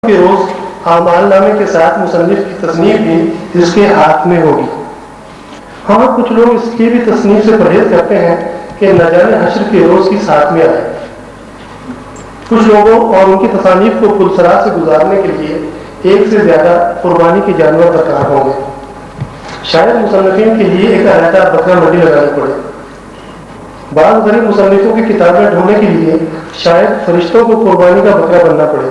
کے روز اعمال نامے کے ساتھ مصنف کی تصنیف بھی اس کے ہاتھ میں ہوگی۔ ہاں کچھ لوگ اس کی بھی تصنیف سے پرہیز کرتے ہیں کہ نہ جانے حشر کے روز کی ساتھ میں آئے۔ کچھ لوگوں اور ان کی تصانیف کو پلسرا سے گزارنے کے لیے ایک سے زیادہ قربانی کے جانور درکار ہوں گے۔ شاید مصنفین کے لیے ایک علیحدہ بکرا منڈی لگانی پڑے۔ بعض غریب مصنفوں کی کتابیں ڈھونڈنے کے لیے شاید فرشتوں کو قربانی کا بکرا بننا پڑے۔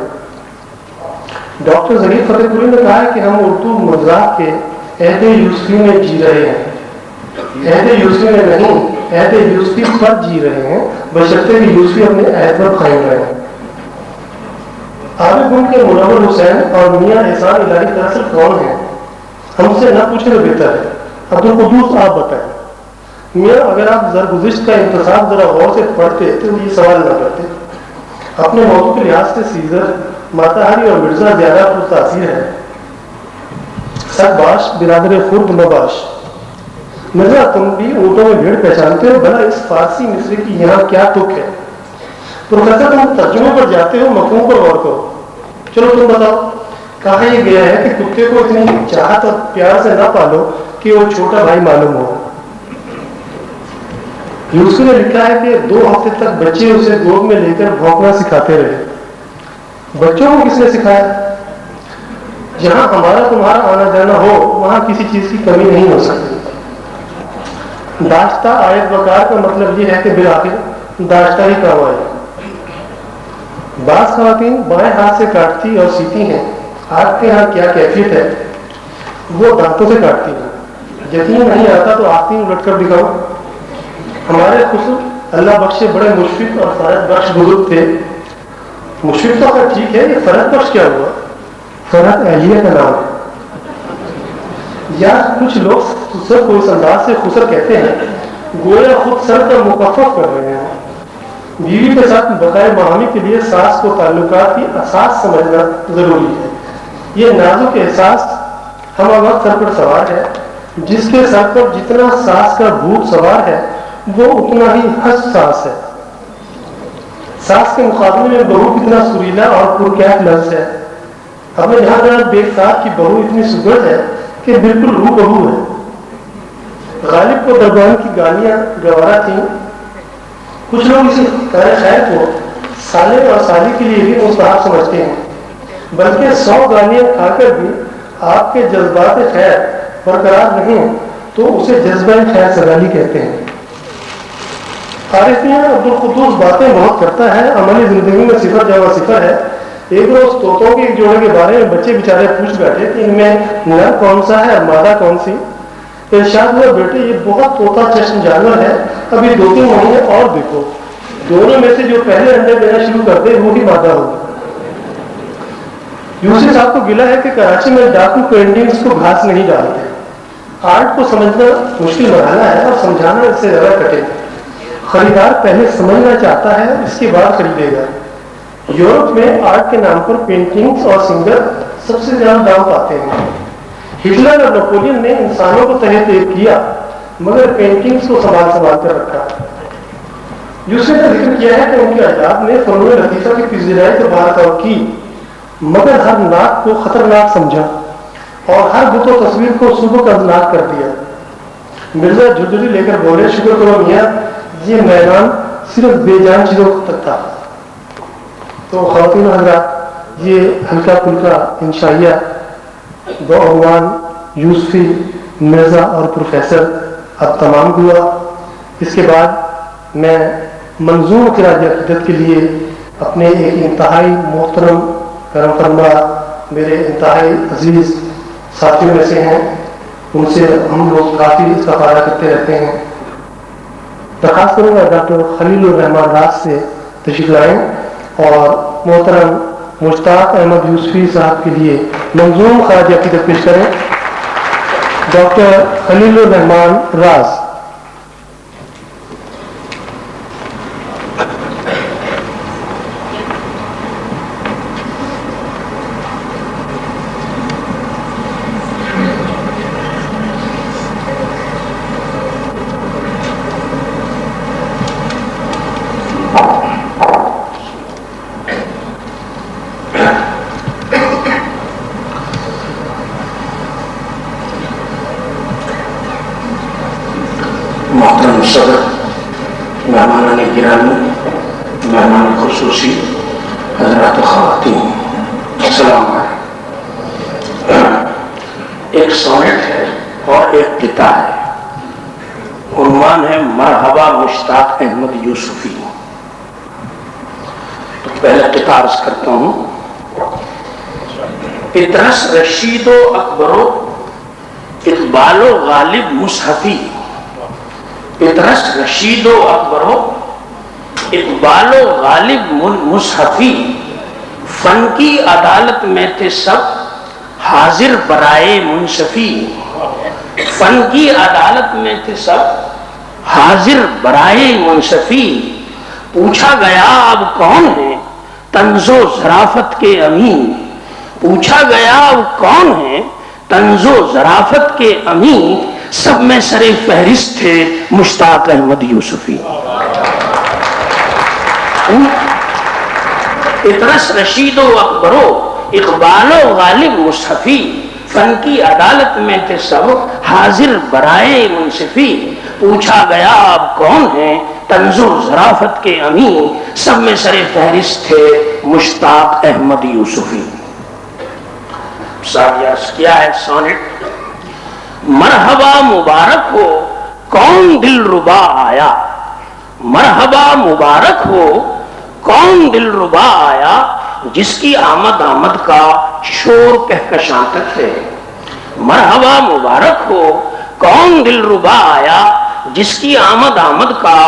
ڈاکٹر ظریف فتح پوری نے کہا ہے کہ ہم اردو مذاق کے عہد یوسفی میں جی رہے ہیں۔ عہد یوسفی میں نہیں، عہد یوسفی پر جی رہے ہیں، بشرطے کہ یوسفی اپنے عہد پر قائم رہے۔ عابد گنج کے منور حسین اور میاں احسان الہی دراصل کون ہیں؟ ہم سے نہ پوچھیں تو بہتر ہے۔ عبدالقدوس آپ بتائیں۔ میاں اگر آپ زرگزشت کا انتصاب ذرا غور سے پڑھتے تو یہ سوال نہ کرتے۔ اپنے موضوع کے لحاظ سے سیزر، ماتاہاری اور مرزا زیادہ پرتاثیر ہے۔ سب باش برادر خرد مباش۔ مرزا تم بھی اونٹوں میں بھیڑ پہچانتے ہو، بھلا اس فارسی مصرے کی یہاں کیا تک ہے؟ پروفیسر تم ترجمے پر جاتے ہو، مفہوم پر غور کرو۔ چلو تم بتاؤ، کہا یہ گیا ہے کہ کتے کو اتنی چاہت اور پیار سے نہ پالو کہ وہ چھوٹا بھائی معلوم ہو۔ یوسف نے لکھا ہے کہ 2 ہفتے تک بچے اسے گود میں لے کر بھونکنا سکھاتے رہے۔ بچوں کو کس نے سکھایا؟ جہاں ہمارا تمہارا آنا جانا ہو وہاں کسی چیز کی کمی نہیں ہو سکتی۔ داشتہ آیت وقار کا مطلب یہ ہے کہ بالآخر داشتہ ہی کام آئے۔ بعض خواتین بائیں ہاتھ سے کاٹتی اور سیتی ہیں۔ آپ کے ہاں کیا کیفیت ہے؟ وہ دانتوں سے کاٹتی ہیں۔ یقین نہیں آتا تو آستین الٹ کر دکھاؤ۔ ہمارے خسر اللہ بخشے بڑے مشفق اور فرحت بخش بزرگ تھے۔ مشفق تو خیر ٹھیک ہے، یہ فرحت بخش کیا ہوا؟ فرحت اہلیہ کا نام ہے۔ یا کچھ لوگ خسر کو اس انداز سے خسر کہتے ہیں گویا خود سر کا مکفف کر رہے ہیں۔ بیوی کے ساتھ بقائے باہمی کے لیے ساس کو تعلقات کی اساس سمجھنا ضروری ہے۔ یہ نازک احساس ہم وقت سر پر سوار ہے۔ جس کے سر پر جتنا ساس کا بھوت سوار ہے وہ اتنا ہی حساس ہے۔ ساس کے مقابلے میں بہو کتنا سریلا اور پرکیف لفظ ہے۔ ہم نے یہاں جہاں دیکھ ساتھ کی بہو اتنی سگڑ ہے کہ بالکل روح بہو ہے۔ غالب کو دربان کی گالیاں گوارا تھیں۔ کچھ لوگ اسی خیر کو سالے اور سالی کے لیے بھی مستحب سمجھتے ہیں، بلکہ 100 گالیاں کھا کر بھی آپ کے جذبات خیر برقرار نہیں تو اسے جذبہ خیر سگالی کہتے ہیں۔ عارفیاں عبدالقدوس باتیں بہت کرتا ہے، عملی زندگی میں صفر جمع صفر ہے۔ ایک روز طوطوں کے ایک جوڑے کے بارے میں بچے بیچارے پوچھ بیٹھے کہ ان میں نر کون سا ہے اور مادہ کون سی؟ ارشاد ہوا بیٹے یہ بہت طوطا چشم جانور ہے، ابھی 2-3 مہینے اور دیکھو، دونوں میں سے جو پہلے انڈے دینا شروع کر دے وہی مادہ ہوگا۔ یوسف صاحب کو گلا ہے کہ کراچی میں ڈاکو پینٹنگز کو گھاس نہیں ڈالتے۔ آرٹ کو سمجھنا مشکل مرحلہ ہے اور سمجھانا اس سے زیادہ کٹے۔ خریدار پہلے سمجھنا چاہتا ہے اس کے بعد خریدے گا۔ یورپ میں آرٹ کے نام پر پینٹنگز اور سنگر سب سے زیادہ دام پاتے ہیں۔ ہٹلر اور نپولین نے انسانوں کو تہہ تیب کیا مگر پینٹنگز کو سنبھال کر رکھا۔ یوسف نے ذکر کیا ہے کہ ان کے اجداد نے فنون لطیفہ کی پذیرائی سے بھارت کی مگر ہر ناک کو خطرناک سمجھا اور ہر بت و تصویر کو صبح قدرناک کر دیا۔ مرزا جھجری لے کر بولے شکر کرو میاں یہ میدان صرف بے جان چیزوں تک تھا۔ تو خواتین حضرات یہ ہلکا پھلکا انشائیہ عنوان یوسفی، مرزا اور پروفیسر اب تمام ہوا۔ اس کے بعد میں منظوم قراءت عقیدت کے لیے اپنے ایک انتہائی محترم کرم فرما میرے انتہائی عزیز ساتھیوں میں سے ہیں، ان سے ہم لوگ کافی استفادہ کرتے رہتے ہیں، درخواست کروں گا ڈاکٹر خلیل الرحمان راز سے تشریف لائیں اور محترم مشتاق احمد یوسفی صاحب کے لیے منظوم خراج عقیدت پیش کریں۔ ڈاکٹر خلیل الرحمان راز۔ صدر، مہمانان گرامی، مہمان خصوصی، حضرات خواتین، السلام علیکم۔ ایک سونٹ ہے اور ایک قطعہ ہے، عنوان ہے مرحبا مشتاق احمد یوسفی۔ تو پہلے قطعہ عرض کرتا ہوں۔ ادرس رشید و اکبر و اقبال و غالب مصحفی، ادرس رشید و اکبر و اقبال و غالب مصحفی، فن کی عدالت میں تھے سب حاضر برائے منصفی، فن کی عدالت میں تھے سب حاضر برائے منصفی، پوچھا گیا اب کون ہے طنز و ظرافت کے امین، پوچھا گیا اب کون ہے طنز و ظرافت کے امین، سب میں سر فہرست تھے مشتاق احمد یوسفی۔ ادرس رشید و اکبر و اقبال و غالب مصحفی، فن کی عدالت میں تھے سب حاضر برائے منصفی، پوچھا گیا اب کون ہے طنز و ظرافت کے امین، سب میں سر فہرست تھے مشتاق احمد یوسفی۔ سالیاس کیا ہے سونٹ؟ مرحبا مبارک ہو کون دل ربا آیا، مرحبا مبارک ہو کون دل ربا آیا، جس کی آمد کا شور کہکشاں تک ہے، مرحبا مبارک ہو کون دل ربا آیا، جس کی آمد کا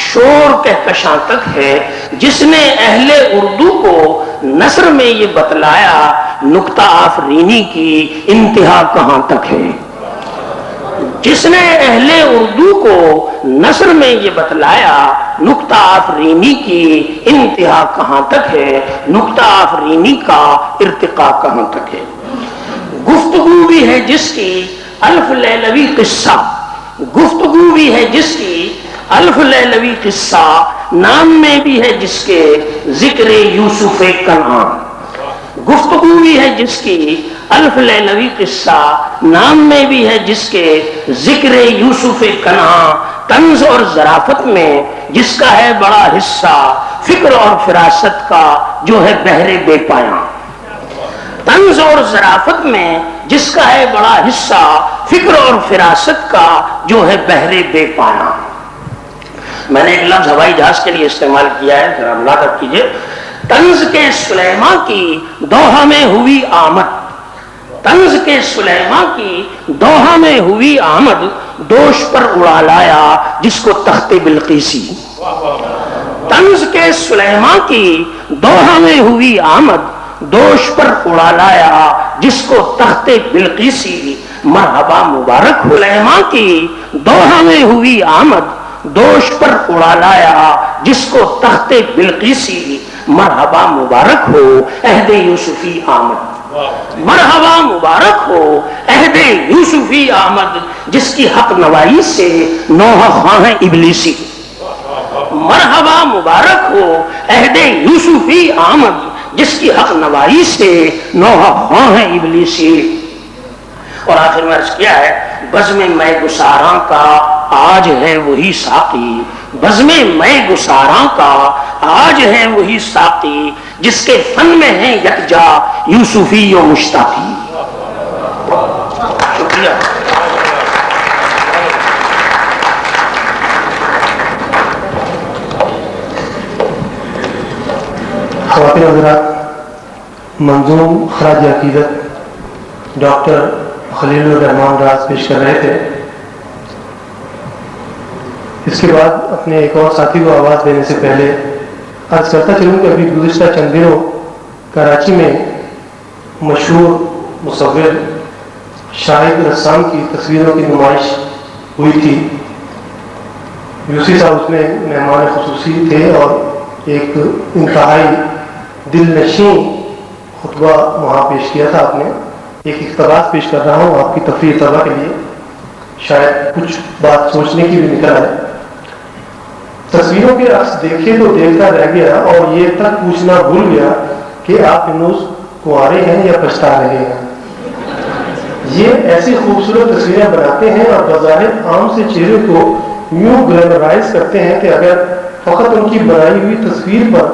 شور کہکشاں تک ہے، جس نے اہل اردو کو نثر میں یہ بتلایا نکتہ آفرینی کی انتہا کہاں تک ہے، جس نے اہل اردو کو نثر میں یہ بتلایا نکتہ آفرینی کی انتہا کہاں تک ہے، نکتہ آفرینی کا ارتقا کہاں تک ہے۔ گفتگو بھی ہے جس کی الف لیلوی قصہ، گفتگو بھی ہے جس کی الف لیلوی قصہ، نام میں بھی ہے جس کے ذکر یوسف کنعان، گفتگو بھی ہے جس کی الف لیلوی قصہ، نام میں بھی ہے جس کے ذکر یوسف کنعان، طنز اور ظرافت میں جس کا ہے بڑا حصہ، فکر اور فراست کا جو ہے بحر بے پایاں، طنز اور ظرافت میں جس کا ہے بڑا حصہ، فکر اور فراست کا جو ہے بحر بے پایاں۔ میں نے ایک لفظ ہوائی جہاز کے لیے استعمال کیا ہے، ذرا ملاحظہ کیجئے۔ طنز کے سلیماں کی دوحہ میں ہوئی آمد، طنز کے سلیماں کی دوحہ میں ہوئی آمد، دوش پر اڑا لایا جس کو تخت بلقیسی، طنز کے سلیماں کی دوحہ میں ہوئی آمد، دوش پر اڑا لایا جس کو تخت بلقیسی، مرحبا مبارک ہو سلیماں کی دوحہ میں ہوئی آمد، دوش پر اڑا لایا جس کو تخت بلقیسی، مرحبا مبارک ہو عہد یوسفی آمد، مرحبا مبارک ہو عہد یوسفی آمد، جس کی حق نوائی سے نوحہ خواہ ابلیسی، مرحبا مبارک ہو عہد یوسفی آمد، جس کی حق نوائی سے نوحہ خواہ ابلیسی۔ اور آخر میں عرض کیا ہے، بزم میں گساراں کا آج ہے وہی ساقی، بزم میں گساراں کا آج ہے وہی ساقی، جس کے فن میں ہے یکجا یوسفی و مشتاقی۔ شکریہ۔ خواتین حضرات، منظوم خراج عقیدت ڈاکٹر خلیل الرحمان راز پیش کر رہے تھے۔ اس کے بعد اپنے ایک اور ساتھی کو آواز دینے سے پہلے عرض کرتا چلوں کہ ابھی گزشتہ چند دنوں کراچی میں مشہور مصور شاہد رسام کی تصویروں کی نمائش ہوئی تھی۔ یوسی صاحب اس میں مہمان خصوصی تھے اور ایک انتہائی دل نشیں خطبہ وہاں پیش کیا تھا آپ نے۔ ایک اقتباس پیش کر رہا ہوں آپ کی تفریح طلبہ کے لیے، شاید کچھ بات سوچنے کی بھی نکل آئے۔ تصویروں کے عکس دیکھے تو دیکھتا رہ گیا اور یہ تک پوچھنا بھول گیا کہ آپ ہنوز کنوارے ہیں یا پچھتا رہے ہیں۔ یہ ایسی خوبصورت تصویریں بناتے ہیں اور بظاہر عام سے چہرے کو یوں گلیمرائز کرتے ہیں کہ اگر فقط ان کی بنائی ہوئی تصویر پر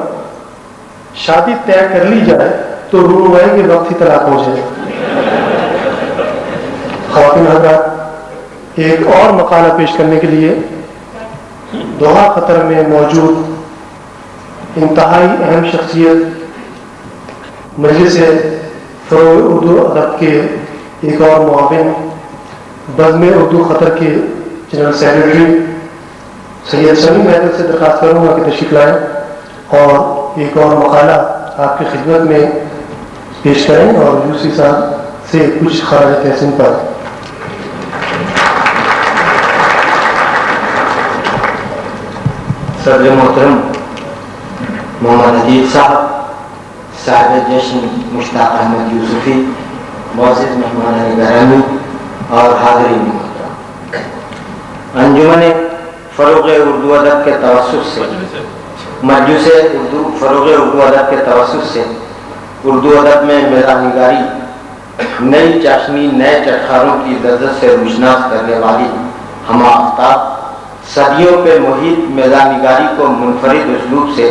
شادی طے کر لی جائے تو رونمائی کے وقت ہی طلاق ہو جائے۔ خواتین حضرات، ایک اور مقالہ پیش کرنے کے لیے دوحہ قطر میں موجود انتہائی اہم شخصیت مجلس فروغ اردو ادب کے ایک اور معاون بزم اردو قطر کے جنرل سیکرٹری سید شمی محدود سے درخواست کروں گا کہ تشریف لائیں اور ایک اور مقالہ آپ کی خدمت میں پیش کریں اور یوسفی صاحب سے کچھ خراج تحسین پر۔ صدر محترم محمد حدید صاحب، صاحب جشن مشتاق احمد یوسفی، معزز مہمان گرامی اور حاضرین محترم، انجمن فروغ اردو ادب کے توسط سے مجلس فروغ اردو ادب کے توسط سے اردو ادب میں مزاح نگاری نئی چاشنی نئے چٹخاروں کی لذت سے روشناس کرنے والی ہم آفتاب صدیوں کے محیط مزاح نگاری کو منفرد اسلوب سے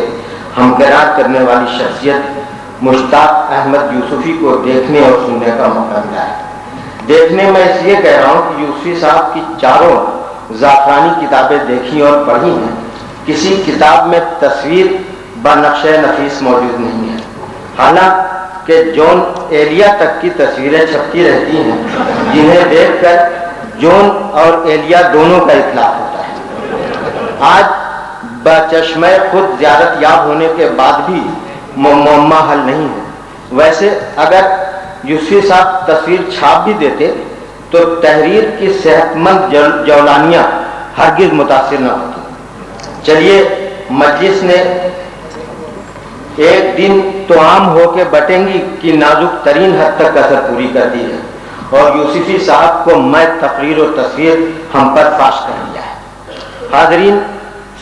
ہمکنار کرنے والی شخصیت مشتاق احمد یوسفی کو دیکھنے اور سننے کا موقع ملا ہے۔ دیکھنے میں اس لیے کہہ رہا ہوں کہ یوسفی صاحب کی چاروں زعفرانی کتابیں دیکھی اور پڑھی ہیں، کسی کتاب میں تصویر بنقش نفیس موجود نہیں ہے، حالانکہ جون ایلیا تک کی تصویریں چھپتی رہتی ہیں جنہیں دیکھ کر جون اور ایلیا دونوں کا اطلاق ہوتا ہے۔ آج بچشمہ خود زیارت یاب ہونے کے بعد بھی معمہ حل نہیں ہے۔ ویسے اگر یوسفی صاحب تصویر چھاپ بھی دیتے تو تحریر کی صحت مند جولانیاں ہرگز متاثر نہ ہوتی۔ چلیے، مجلس نے ایک دن تو عام ہو کے بٹیں گی کی نازک ترین حد تک اثر پوری کر دی ہے اور یوسفی صاحب کو میں تقریر و تصویر ہم پر فاش کر دیا ہے۔ حاضرین،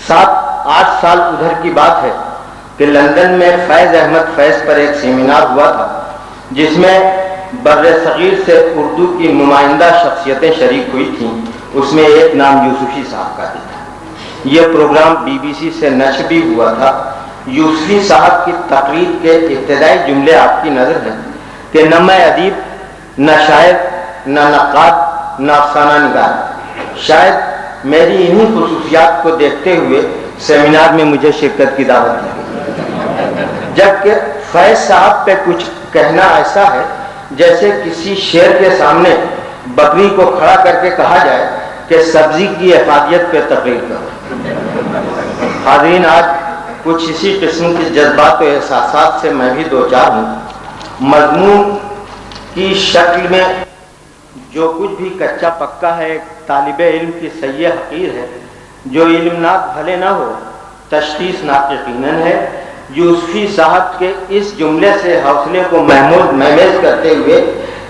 7-8 سال ادھر کی بات ہے کہ لندن میں فیض احمد فیض پر ایک سیمینار ہوا تھا جس میں بر صغیر سے اردو کی نمائندہ شخصیتیں شریک ہوئی تھیں۔ اس میں ایک نام یوسفی صاحب کا بھی تھا۔ یہ پروگرام BBC سے نشر بھی ہوا تھا۔ یوسفی صاحب کی تقریر کے ابتدائی جملے آپ کی نظر ہیں کہ نہ میں ادیب، نہ شاعر، نہ نقاد، نہ افسانہ نگار۔ شاید میری انہی خصوصیات کو دیکھتے ہوئے سیمینار میں مجھے شرکت کی دعوت دی گئی، جبکہ فیض صاحب پہ کچھ کہنا ایسا ہے جیسے کسی شیر کے سامنے بکری کو کھڑا کر کے کہا جائے کہ سبزی کی افادیت پہ تقریر کرو۔ حاضرین، آج کچھ اسی قسم کے جذبات و احساسات سے میں بھی دوچار ہوں۔ مضمون کی شکل میں جو کچھ بھی کچا پکا ہے ایک طالب علم کی سیئ حقیر ہے، جو علم ناک بھلے نہ ہو تشخیص ناک یقیناً ہے۔ یوسفی صاحب کے اس جملے سے حوصلے کو محمیز کرتے ہوئے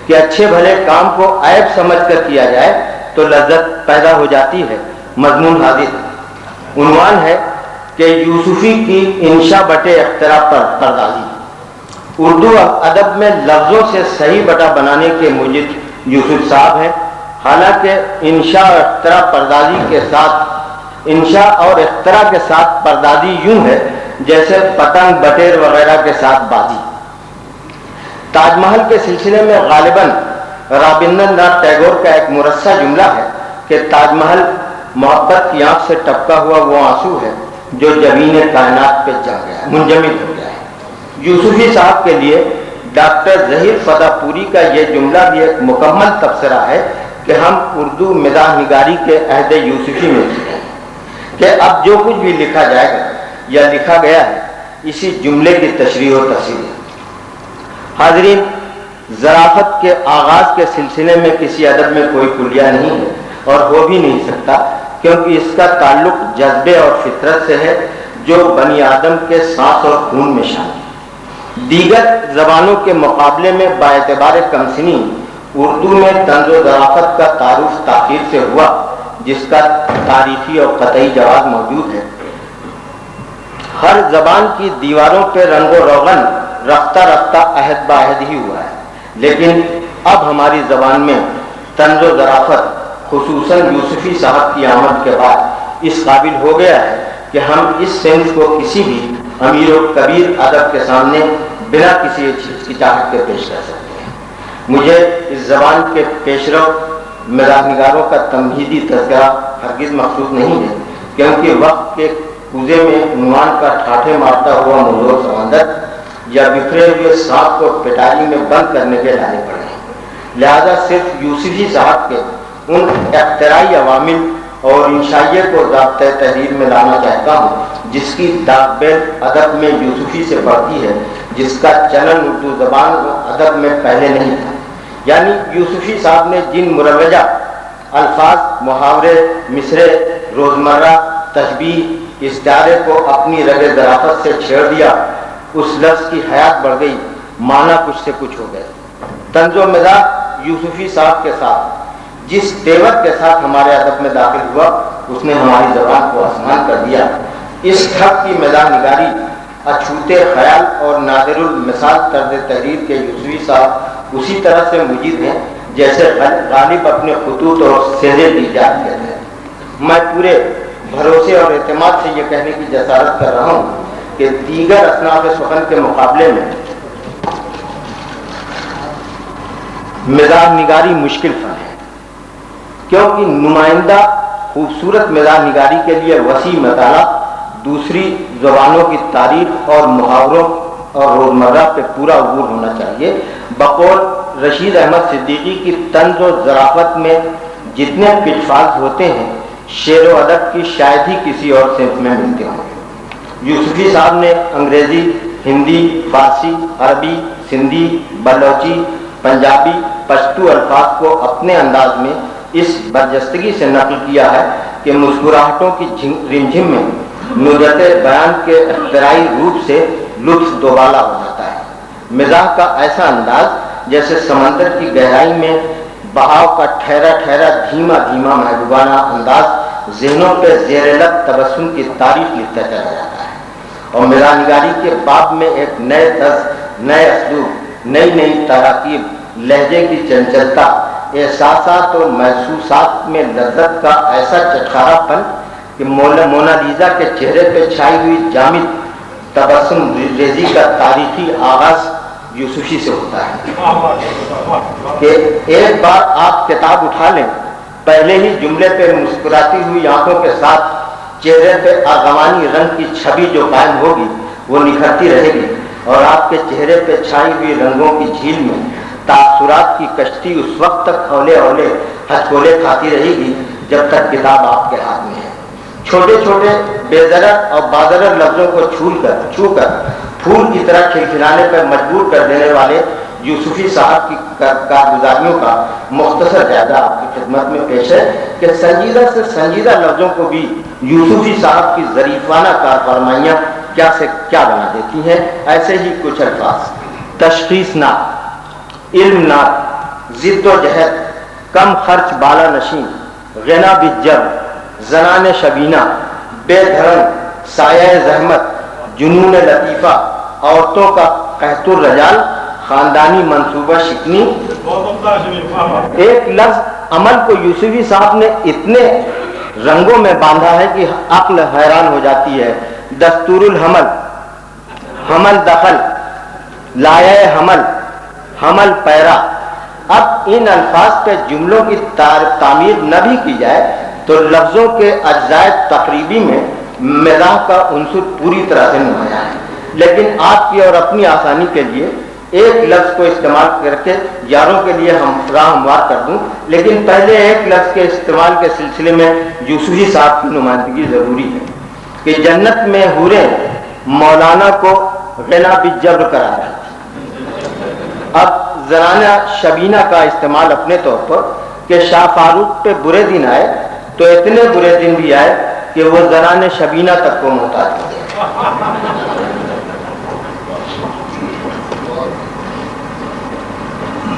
کہ اچھے بھلے کام کو عیب سمجھ کر کیا جائے تو لذت پیدا ہو جاتی ہے۔ مضمون حاضر، عنوان ہے کہ یوسفی کی انشا بٹے اختراع پر پردازی۔ اردو ادب میں لفظوں سے صحیح بٹا بنانے کے موجد یوسف صاحب ہیں، حالانکہ انشا اور اختراع پردازی کے ساتھ انشا اور اختراع کے ساتھ پردازی یوں ہے جیسے پتنگ بٹیر وغیرہ کے ساتھ بازی۔ تاج محل کے سلسلے میں غالباً رابندر ناتھ ٹیگور کا ایک مرصع جملہ ہے کہ تاج محل محبت کی آنکھ سے ٹپکا ہوا وہ آنسو ہے جو جبین کائنات پہ جا گیا ہے، منجمد ہو گیا ہے۔ یوسفی صاحب کے لیے ڈاکٹر ظہیر فدا پوری کا یہ جملہ بھی ایک مکمل تبصرہ ہے کہ ہم اردو مزاح نگاری کے عہد یوسفی میں ہیں کہ اب جو کچھ بھی لکھا جائے گا یا لکھا گیا ہے اسی جملے کی تشریح و تفصیل ہے۔ حاضرین، ظرافت کے آغاز کے سلسلے میں کسی ادب میں کوئی کلیہ نہیں ہے اور ہو بھی نہیں سکتا، کیونکہ اس کا تعلق جذبے اور فطرت سے ہے جو بنی آدم کے سانس اور خون میں شامل ہے۔ دیگر زبانوں کے مقابلے میں باعتبار کمسنی اردو میں طنز و ظرافت کا تعارف تاخیر سے ہوا، جس کا تاریخی اور قطعی جواز موجود ہے۔ ہر زبان کی دیواروں پہ رنگ و روغن رفتہ رفتہ عہد بعہد ہی ہوا ہے، لیکن اب ہماری زبان میں طنز و ظرافت خصوصاً یوسفی صاحب کی آمد کے بعد اس قابل ہو گیا ہے کہ ہم اس صنف کو کسی بھی امیر و کبیر ادب کے سامنے بنا کسی ہچکچاہٹ کے پیش کر سکتے ہیں۔ مجھے اس زبان کے پیشرو مزاح نگاروں کا تمہیدی تذکرہ ہرگز مقصود نہیں ہے، کیونکہ وقت کے کوزے میں عنوان کا ٹھاٹھے مارتا ہوا مزور سمندر یا بکھرے ہوئے سانپ کو پٹاری میں بند کرنے کے لانے پڑے ہیں، لہذا صرف یوسفی صاحب کے ان اختراعی عوامل اور انشائیے کو ضابطۂ تحریر میں لانا چاہتا ہوں جس کی داغ بیل ادب میں یوسفی سے پڑتی ہے، جس کا چلن اردو زبان و ادب میں پہلے نہیں تھا۔ یعنی یوسفی صاحب نے جن مروجہ الفاظ، محاورے، مصرے، روزمرہ تشبیہ، استعارے کو اپنی رگ ظرافت سے چھیڑ دیا، اس لفظ کی حیات بڑھ گئی، معنی کچھ سے کچھ ہو گئے۔ طنز و مزاح یوسفی صاحب کے ساتھ جس تیور کے ساتھ ہمارے ادب میں داخل ہوا، اس نے ہماری زبان کو آسمان کر دیا۔ اس ٹھگ کی مزاح نگاری، اچھوتے خیال اور نادر المثال طرز تحریر کے یوسفی صاحب اسی طرح سے مجید ہیں جیسے غالب اپنے خطوط اور سیرے کی ایجاد کرتے ہیں۔ میں پورے بھروسے اور اعتماد سے یہ کہنے کی جسارت کر رہا ہوں کہ دیگر اصناف سخن کے مقابلے میں مزاح نگاری مشکل فن ہے، کیونکہ نمائندہ خوبصورت مزاح نگاری کے لیے وسیع مطالعہ، دوسری زبانوں کی تاریخ اور محاوروں اور روزمرہ پہ پورا عبور ہونا چاہیے۔ بقول رشید احمد صدیقی کی طنز و ظرافت میں جتنے پچفاظ ہوتے ہیں، شعر و ادب کی شاید ہی کسی اور صنف میں ملتے ہوں گے۔ یوسفی صاحب نے انگریزی، ہندی، فارسی، عربی، سندھی، بلوچی، پنجابی، پشتو الفاظ کو اپنے انداز میں اس برجستگی سے نقل کیا ہے کہ مسکراہٹوں کی رمجھم میں ندرت بیان کے اختراعی روپ سے لطف دوبالا ہو جاتا ہے۔ مزاح کا ایسا انداز جیسے سمندر کی گہرائی میں بہاؤ کا ٹھہرا ٹھہرا دھیما دھیما محبوبانہ انداز ذہنوں پہ زیر لب تبسم کی تعریف لکھتا چلا جاتا ہے، اور مزاح نگاری کے باب میں ایک نئے طرز، نئے اسلوب، نئی نئی تراکیب، لہجے کی چنچلتا، احساسات اور محسوسات میں لذت کا ایسا چٹخارا پن کہ مونالیزا کے چہرے پہ چھائی ہوئی جامد تبسم ریزی کا تاریخی آغاز یوسفی سے ہوتا ہے کہ ایک بار آپ کتاب اٹھا لیں، پہلے ہی جملے پہ مسکراتی ہوئی آنکھوں کے ساتھ چہرے پہ آغوانی رنگ کی چھبی جو قائم ہوگی وہ نکھرتی رہے گی، اور آپ کے چہرے پہ چھائی ہوئی رنگوں کی جھیل میں تاثرات کی کشتی اس وقت تک اولے اولے ہتھولے کھاتی رہے گی جب تک کتاب آپ کے ہاتھ میں ہے۔ چھوٹے چھوٹے بے ضرر اور باضرر لفظوں کو چھو کر پھول کی طرح کھلکھلانے پر مجبور کر دینے والے یوسفی صاحب کی کارگزاریوں کا مختصر جائزہ آپ کی خدمت میں پیش ہے کہ سنجیدہ سے سنجیدہ لفظوں کو بھی یوسفی صاحب کی ظریفانہ کارفرمائیاں کیا سے کیا بنا دیتی ہیں۔ ایسے ہی کچھ الفاظ: تشخیص ناک، علم ناک، ضد و جہد، کم خرچ بالا نشین، غنا بالجر، زنان شبینہ، بے دھرم، سایہ زحمت، جنون لطیفہ، عورتوں کا قحط الرجال، خاندانی منصوبہ شکنی۔ ایک لفظ عمل کو یوسفی صاحب نے اتنے رنگوں میں باندھا ہے کہ عقل حیران ہو جاتی ہے۔ دستور الحمل، حمل دخل، لایہ حمل، حمل پیرا۔ اب ان الفاظ پہ جملوں کی تعمیر نہ بھی کی جائے تو لفظوں کے اجزاء تقریبی میں مزاح کا عنصر پوری طرح سے نمایاں ہے، لیکن آپ کی اور اپنی آسانی کے لیے ایک لفظ کو استعمال کر کے یاروں کے لیے ہم راہ ہموار کر دوں، لیکن پہلے ایک لفظ کے استعمال کے سلسلے میں یوسفی صاحب کی نمائندگی ضروری ہے کہ جنت میں حوریں مولانا کو غنا بالجبر قرار رہی تھی۔ اب زنانہ شبینہ کا استعمال اپنے طور پر کہ شاہ فاروق پہ برے دن آئے تو اتنے برے دن بھی آئے کہ وہ زنانہ شبینہ تک کو محتاج ہو گئے۔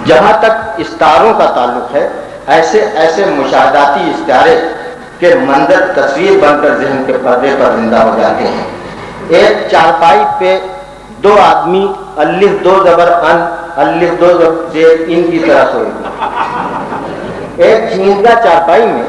جہاں تک استعاروں کا تعلق ہے، ایسے مشاہداتی استعارے کے منظر تصویر بن کر ذہن کے پردے پر زندہ ہو جاتے ہیں۔ ایک چارپائی پہ دو آدمی الف دو زبر ان، الف دو زبر ان کی طرح سوئے، ایک جھینگا چارپائی میں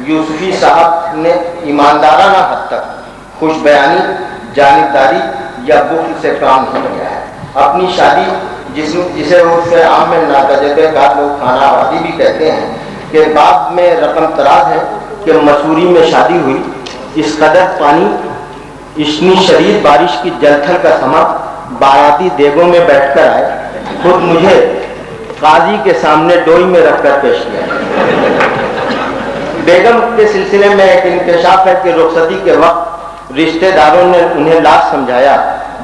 یوسفی صاحب نے ایماندارانہ حد تک خوش بیانی، جانبداری یا بخل سے کام نہیں لیا ہے۔ اپنی شادی جسے عرف عام میں ناتجربے کار لوگ خانہ آبادی بھی کہتے ہیں کہ باب میں رقم تراز ہے کہ مسوری میں شادی ہوئی، اس قدر پانی، اتنی شدید بارش کی جلتھل کا سما، باراتی دیگوں میں بیٹھ کر آئے، خود مجھے قاضی کے سامنے ڈوئی میں رکھ کر پیش کیا۔ بیگم کے سلسلے میں ایک انکشاف ہے کہ رخصتی کے وقت رشتہ داروں نے انہیں لاکھ سمجھایا،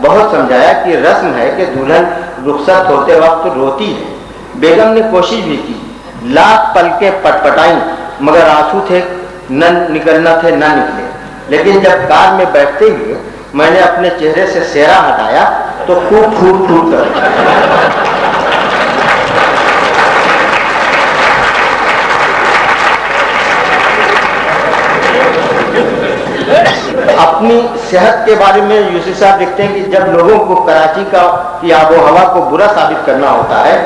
بہت سمجھایا کہ رسم ہے کہ دلہن رخصت ہوتے وقت روتی ہے۔ بیگم نے کوشش بھی کی، لاکھ پلکیں پٹپٹائیں، مگر آنسو تھے نہ نکلنا تھے نہ نکلے۔ لیکن جب کار میں بیٹھتے ہوئے میں نے اپنے چہرے سے سیرا ہٹایا تو خوب پھوٹ پھوٹ کر اپنی صحت کے بارے میں یوسف صاحب لکھتے ہیں کہ جب لوگوں کو کراچی کی آب و ہوا کو برا ثابت کرنا ہوتا ہے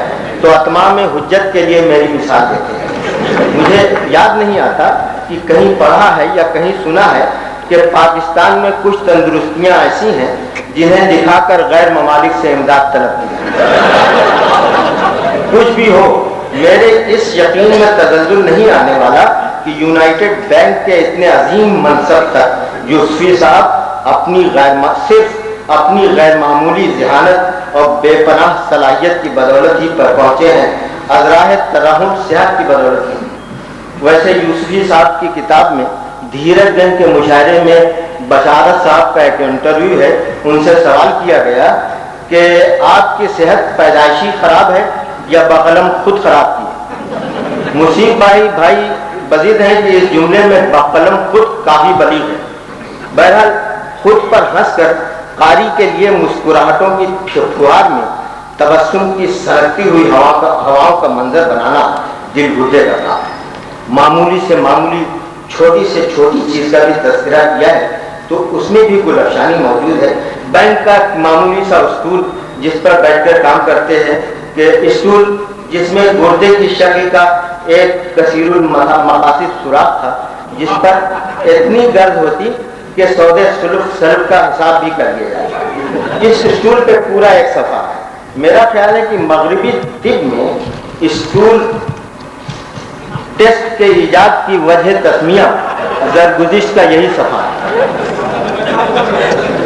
تو اتمام حجت کے لیے میری مثال دیتے ہیں۔ مجھے یاد نہیں آتا کہ کہیں پڑھا ہے یا کہیں سنا ہے کہ پاکستان میں کچھ تندرستیاں ایسی ہیں جنہیں دکھا کر غیر ممالک سے امداد طلب کی۔ کچھ بھی ہو، میرے اس یقین میں تزلزل نہیں آنے والا کہ یونائٹڈ بینک کے اتنے عظیم منصب تک یوسفی صاحب صرف اپنی غیر معمولی ذہانت اور بے پناہ صلاحیت کی بدولت ہی پر پہنچے ہیں، ازراہ ترحم صحت کی بدولت ہی۔ ویسے یوسفی صاحب کی کتاب میں دھیرج گنج کے مشاعرے میں بشارت صاحب کا ایک انٹرویو ہے، ان سے سوال کیا گیا کہ آپ کی صحت پیدائشی خراب ہے یا بقلم خود خراب کی؟ مصیب بھائی مزید ہیں کہ اس جملے میں بقلم خود کافی بلیغ ہے۔ بہرحال خود پر ہنس کر قاری کے لیے مسکراہٹوں کی پھوار میں تبسم کی سرکتی ہوئی ہواؤں کا منظر بنانا دل گردے کا کام ہے۔ معمولی سے معمولی، چھوٹی سے چھوٹی چیز کا بھی تذکرہ کیا ہے تو اس میں بھی گل افشانی موجود ہے۔ بینک کا معمولی سا اسٹول جس پر بیٹھ کر کام کرتے ہیں، کہ اسٹول جس میں گردے کی شکل کا ایک کثیر المقاصد سوراخ تھا جس پر اتنی گرد ہوتی کہ سودے سلف کا حساب بھی کر لیا جائے۔ اس اسٹول پہ پورا ایک صفحہ ہے۔ میرا خیال ہے کہ مغربی طب میں اسٹول ٹیسٹ کے ایجاد کی وجہ تسمیہ زرگزشت کا یہی صفحہ ہے۔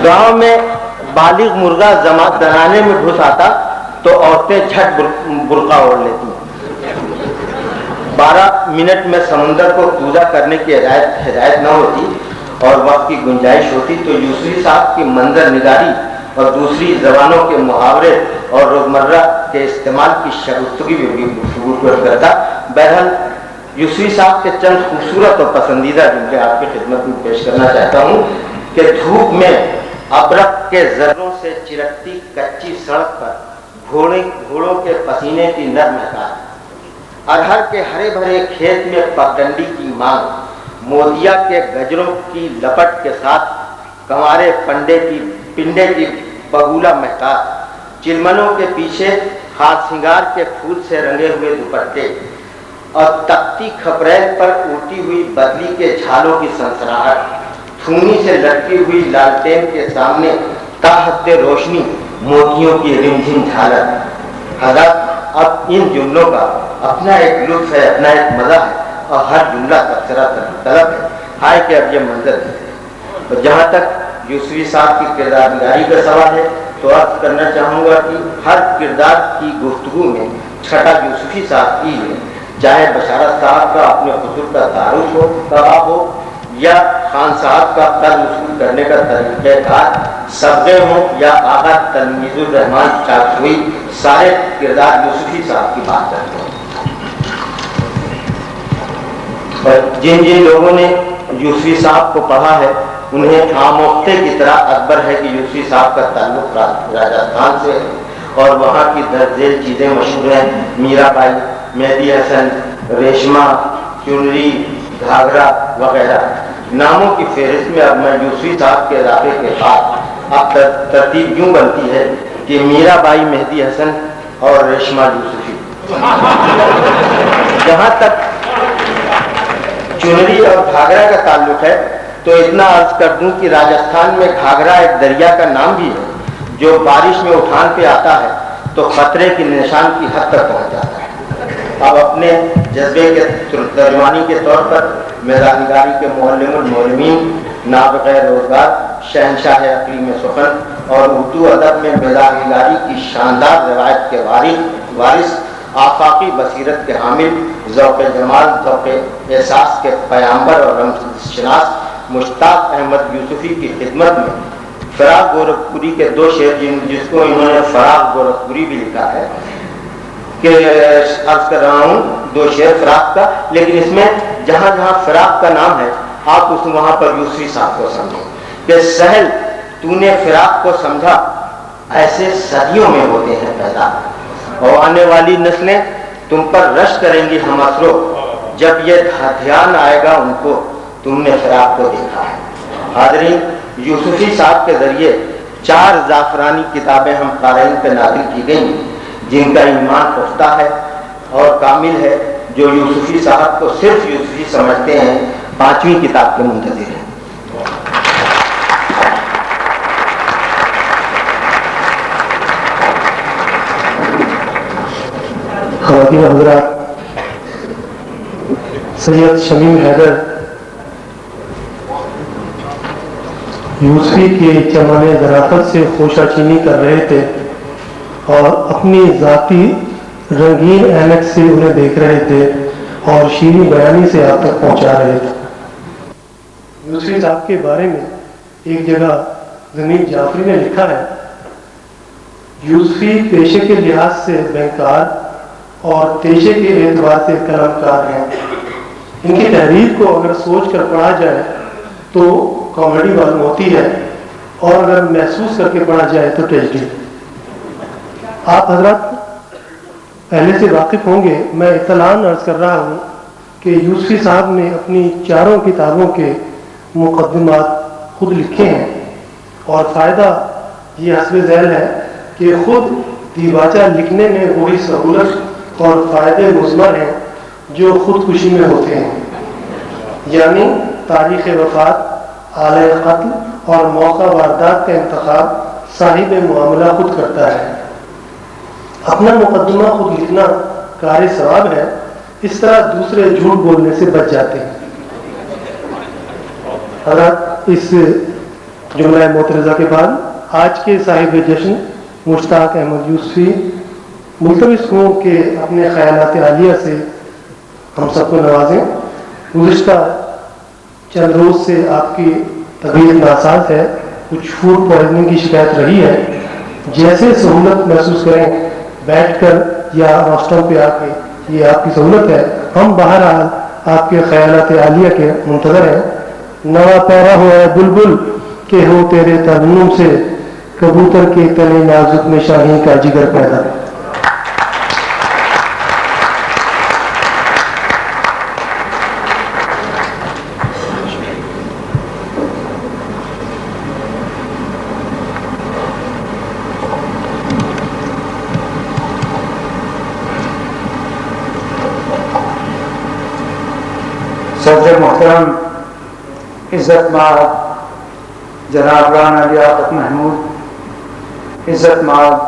گاؤں میں بالغ مرغا زنانے میں گھس آتا تو عورتیں جھٹ برقع اوڑھ لیتی۔ 12 منٹ میں سمندر کو کوزہ کرنے کی ہدایت نہ ہوتی اور وقت کی گنجائش ہوتی تو یوسفی صاحب کی منظر نگاری اور دوسری زبانوں کے محاورے اور روزمرہ کے استعمال کی شگفتگی بھی گفتگو کرتا۔ بہرحال یوسفی صاحب کے چند خوبصورت اور پسندیدہ جملے آپ کی خدمت میں پیش کرنا چاہتا ہوں کہ دھوپ میں ابرق کے ذروں سے چرکتی کچی سڑک پر گھوڑوں کے پسینے کی نرم حکایت، ارہر کے ہرے بھرے کھیت میں پگڈنڈی کی مانگ، مودیا کے گجروں کی لپٹ کے ساتھ کنوارے پنڈے کی بگولا محتاط، چلمنوں کے پیچھے ہاتھ سنگار کے پھول سے رنگے ہوئے دوپٹے اور تپتی کھپریل پر اڑتی ہوئی بدلی کے جھالوں کی سنسناہٹ، تھونی سے لٹکی ہوئی لالٹین کے سامنے تاحد روشنی موتیوں کی رمجھم جھالر۔ حضرت اب ان جملوں کا اپنا ایک لطف ہے، اپنا ایک مزہ ہے اور ہر جملہ تبصرہ طلب ہے۔ ہائے کہ اب یہ منظر ہے۔ اور جہاں تک یوسفی صاحب کی کردار نگاری کا سوال ہے تو عرض کرنا چاہوں گا کہ ہر کردار کی گفتگو میں چھٹا یوسفی صاحب کی ہے، چاہے بشارت صاحب کا اپنے حضور کا تعارف ہو کباب ہو یا خان صاحب کا قدم وصول کرنے کا طریقہ کار، صبغے ہوں یا آغا تلمیذ الرحمان چاکسوئی، سارے کردار یوسفی صاحب کی بات کرتے ہیں۔ اور جن لوگوں نے یوسفی صاحب کو پڑھا ہے انہیں آموختے کی طرح اکبر ہے کہ یوسفی صاحب کا تعلق راجستھان سے ہے اور وہاں کی درج ذیل چیزیں مشہور ہیں: میرا بائی، مہدی حسن، ریشمہ، چنری، گھاگرا وغیرہ۔ ناموں کی فہرست میں اب میں یوسفی صاحب کے اضافے کے بعد اب ترتیب یوں بنتی ہے کہ میرا بائی مہدی حسن اور ریشمہ یوسفی۔ چنری اور گھاگرا کا تعلق ہے تو اتنا عرض کر دوں کہ راجستھان میں گھاگرا ایک دریا کا نام بھی ہے جو بارش میں اٹھان پہ آتا ہے تو خطرے کے نشان کی حد تک پہنچ جاتا ہے۔ اب اپنے جذبے کے ترجمانی کے طور پر مزاح نگاری کے معلم المعلمین، نابغہ روزگار، شہنشاہ اقلیم سخن اور اردو ادب میں مزاح نگاری کی شاندار روایت کے وارث، آفاقی بصیرت کے حامل، ذوق جمال، ذوق احساس کے پیامبر اور رمز شناس مشتاق احمد یوسفی کی خدمت میں فراق گورکھپوری کے 2 شعر جس کو انہوں نے فراق گورکھپوری بھی لکھا ہے کہ عرض کر رہا ہوں 2 شعر فراق کا، لیکن اس میں جہاں جہاں فراق کا نام ہے آپ اس وہاں پر یوسفی صاحب کو سمجھیں کہ سہل تو نے فراق کو سمجھا ایسے صدیوں میں ہوتے ہیں پیدا، اور آنے والی نسلیں تم پر رش کریں گی ہم اثرو، جب یہ دھیان آئے گا ان کو تم نے فراق کو دیکھا ہے۔ حاضرین، یوسفی صاحب کے ذریعے 4 زعفرانی کتابیں ہم قارئین پہ نازل کی گئیں جن کا ایمان پختہ ہے اور کامل ہے، جو یوسفی صاحب کو صرف یوسفی سمجھتے ہیں 5ویں کتاب کے منتظر ہیں۔ خواتین حضرات، سید شمیم حیدر یوسفی کے چمن ذرافت سے خوشہ چینی کر رہے تھے اور اپنی ذاتی رنگین اینک سے انہیں دیکھ رہے تھے اور شیریں بیانی سے آپ تک پہنچا رہے تھے۔ یوسفی صاحب کے بارے میں ایک جگہ ضمیر جعفری نے لکھا ہے، یوسفی پیشے کے لحاظ سے بینکار اور پیشے کے اعتبار سے قلم کار ہیں۔ ان کی تحریر کو اگر سوچ کر پڑھا جائے تو کامیڈی معلوم ہوتی ہے اور اگر محسوس کر کے پڑھا جائے تو ٹریجڈی۔ آپ حضرات پہلے سے واقف ہوں گے، میں اطلاعاً عرض کر رہا ہوں کہ یوسفی صاحب نے اپنی 4 کتابوں کے مقدمات خود لکھے ہیں، اور فائدہ یہ حسب ذیل ہے کہ خود دیباچہ لکھنے میں وہی سہولت اور فائدے مضمر ہیں جو خودکشی میں ہوتے ہیں، یعنی تاریخ وفات، آلۂ قتل اور موقع واردات کا انتخاب صاحب معاملہ خود کرتا ہے۔ اپنا مقدمہ خود لکھنا کار ثواب ہے، اس طرح دوسرے جھوٹ بولنے سے بچ جاتے ہیں۔ حضرات، اس جملہ معترضہ کے بعد آج کے صاحب جشن مشتاق احمد یوسفی ملتمس ہوں کہ اپنے خیالات عالیہ سے ہم سب کو نوازیں۔ گزشتہ چند روز سے آپ کی طبیعت ناساز ہے، کچھ فوڈ پوائزننگ کی شکایت رہی ہے، جیسے سہولت محسوس کریں بیٹھ کر یا روسٹر پہ آ کے، یہ آپ کی سہولت ہے۔ ہم بہرحال آپ کے خیالات عالیہ کے منتظر ہیں۔ نوا پیرا ہوا ہے بلبل کہ ہو تیرے ترنم سے، کبوتر کے تنے نازک میں شاہین کا جگر پیدا۔ صدر محترم عزت مآب جناب رانا لیاقت محمود، عزت مآب